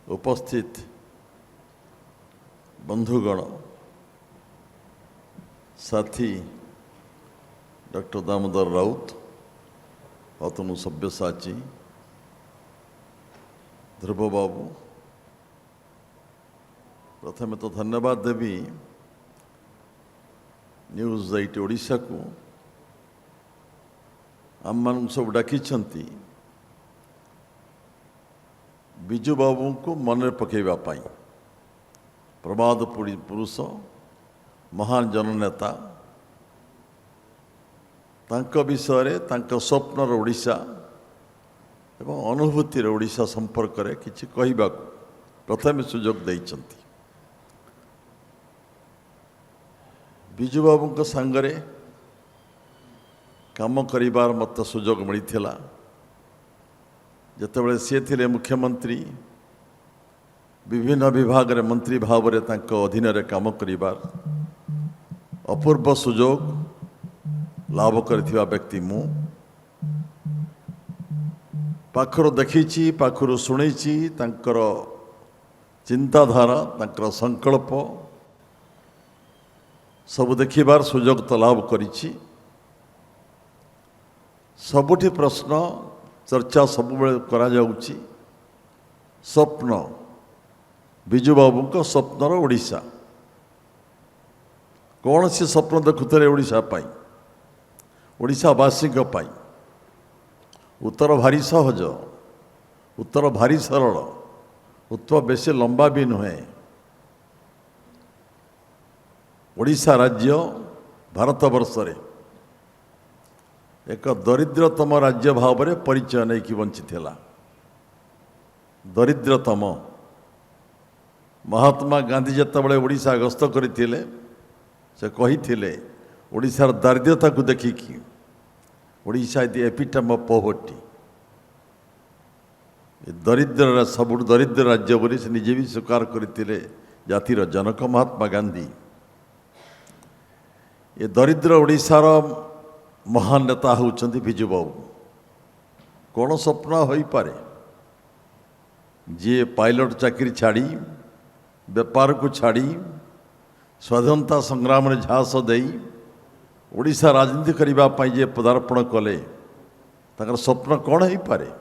उपस्थित बंधुगण साथी डॉक्टर दामोदर राउत अतनु सब्यसाची ध्रुव बाबू प्रथम तो धन्यवाद देवी न्यूज 8 ओडिशा को आम मान सब डाकी बिजू बाबू को मन पकईवा प्रमाद पुरुष महान जननेता तांको विषय तांको स्वप्नर ओडिशा एवं अनुभूतिर ओडिशा संपर्क में किसी कहवा प्रथम सुजोग देइचंती। बिजू बाबू सांगरे काम करिबार मत सुजोग मिलता जितेबाला सी थे मुख्यमंत्री विभिन्न विभाग रे मंत्री भाव में अधीन रे काम करिबार अपूर्व सुजोग लाभ करथिबा व्यक्ति मु पाखर देखी पाखर शुणी तांकर चिंताधारा तांकर संकल्प सब देखिबार सुजोग तो लाभ करिछि। सबुठी प्रश्न चर्चा सब करा जाउछि स्वप्न बिजू बाबू को स्वप्नर ओडिशा कौन सी स्वप्न देखुते ओडिशा पाई ओडिशावासी पाई उत्तर भारी सहज उत्तर भारी सरल उत्तर बेसी लंबा भी नुहे। ओडिशा राज्य भारतवर्ष रे एक दरिद्रतम राज्य भाव में परिचय नहीं कि बंची दरिद्रतम महात्मा गांधी जितेबाला ओडिशा गस्त करते से कही ओडिशार दारिद्र्यता को देखिकी Odisha is epitome of poverty दरिद्र सब दरिद्र राज्य बोली से निजे भी स्वीकार करते जातिर जनक महात्मा गांधी। ये दरिद्र ओडिशार महान नेता होउचंदी बिजू बाबू। कौन स्वप्न हो पारे जी पायलट चाकरी छाड़ी व्यापार को छाड़ी स्वाधीनता संग्राम में झांस दे ओडिशा राजनीति करने जे पदार्पण कले ताकर स्वप्न कौन हो पारे।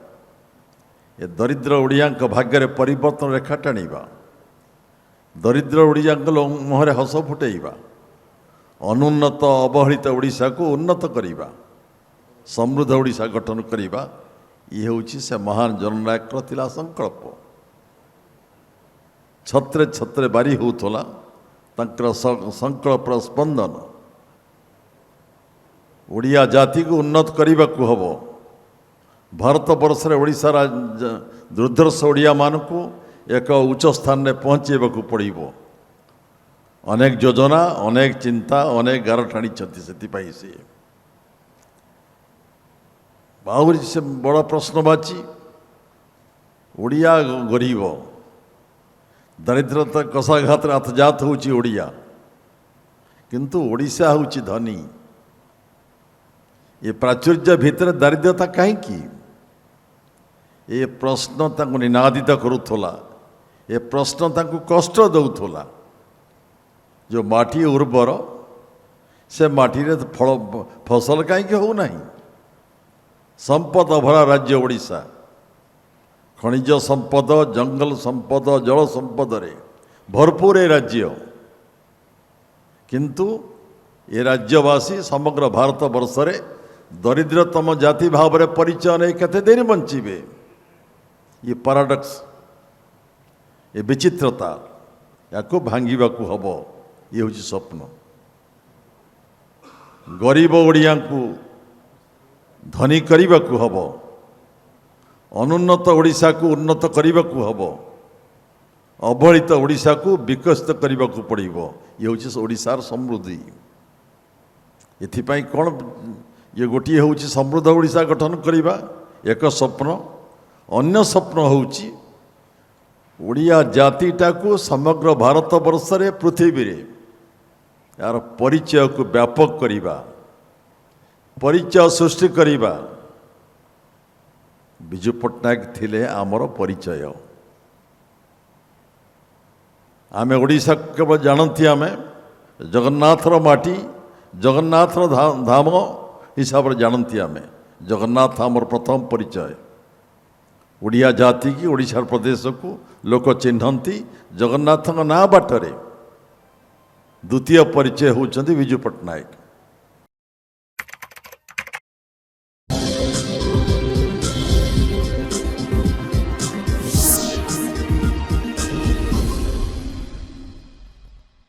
ये दरिद्र ओडिया भाग्य परिवर्तन रेखा टाणीबा दरिद्र ओडिया मुहरे हस फुटेबा अनुन्नत अवहेलित ओडिशा को उन्नत करिबा समृद्ध ओडिशा गठन करिबा ये होची से महान जननायक तिला संकल्प। छत्रे छत्रे बारी होतला तंकर संकल्प स्पंदन ओडिया जाति को उन्नत करने को हबो। भारत वर्ष रे ओडिशा दुर्धर्ष ओडिया मान को एक उच्च स्थान में पहुँचेबा को पड़िबो। अनेक योजना अनेक चिंता अनेक गार टाणी से बाहुरी से बड़ प्रश्नवाची ओडिया गरीब दरिद्रता कषाघात अथजात होची ओडिया किंतु ओडिशा होची धनी। ये प्राचुर्य भितर दारिद्रता कहीं ये प्रश्न तांको निनादित करुथला ये प्रश्न तांको कष्ट दउथला। जो माटी उर्वर से माटी रे फल फसल कहीं हो नहीं संपद भरा राज्य ओडिशा खनिज संपद जंगल संपद जल संपद रे भरपूर ये राज्य किंतु ये राज्यवासी समग्र भारत वर्ष रे दरिद्रतम जाति भाव में परिचय नहीं केते दिन बंचीबे। ये पैराडॉक्स ये विचित्रता या भांगा को हबो। ये हूँ स्वप्न गरीब ओडिया को धनी करने को हब अनुन्नत ओडिशा को उन्नत करने को हब अवहेलित ओडिशा को विकसित करने को पड़ो। ये हूँ ओडिशार समृद्धि। एथिपाई कौन ये गोटे हूँ समृद्ध ओडिशा गठन करवा एक स्वप्न अन्य स्वप्न हूँ ओडिया जातिटा को समग्र भारत वर्ष रे पृथ्वी रे यार परिचय को व्यापक करिबा परिचय सृष्टि करिबा विजु पट्टनायक थिले आमर परिचय आमे ओडिशा केवल जानती आमे जगन्नाथर माटी जगन्नाथर धाम हिसाब से जानती आमे जगन्नाथ आमर प्रथम परिचय ओडिया जाति की ओडिशा प्रदेश को लोक चिन्हती जगन्नाथ ना बाटरे द्वितीय परिचय होउछंती विजु पट्टनायक।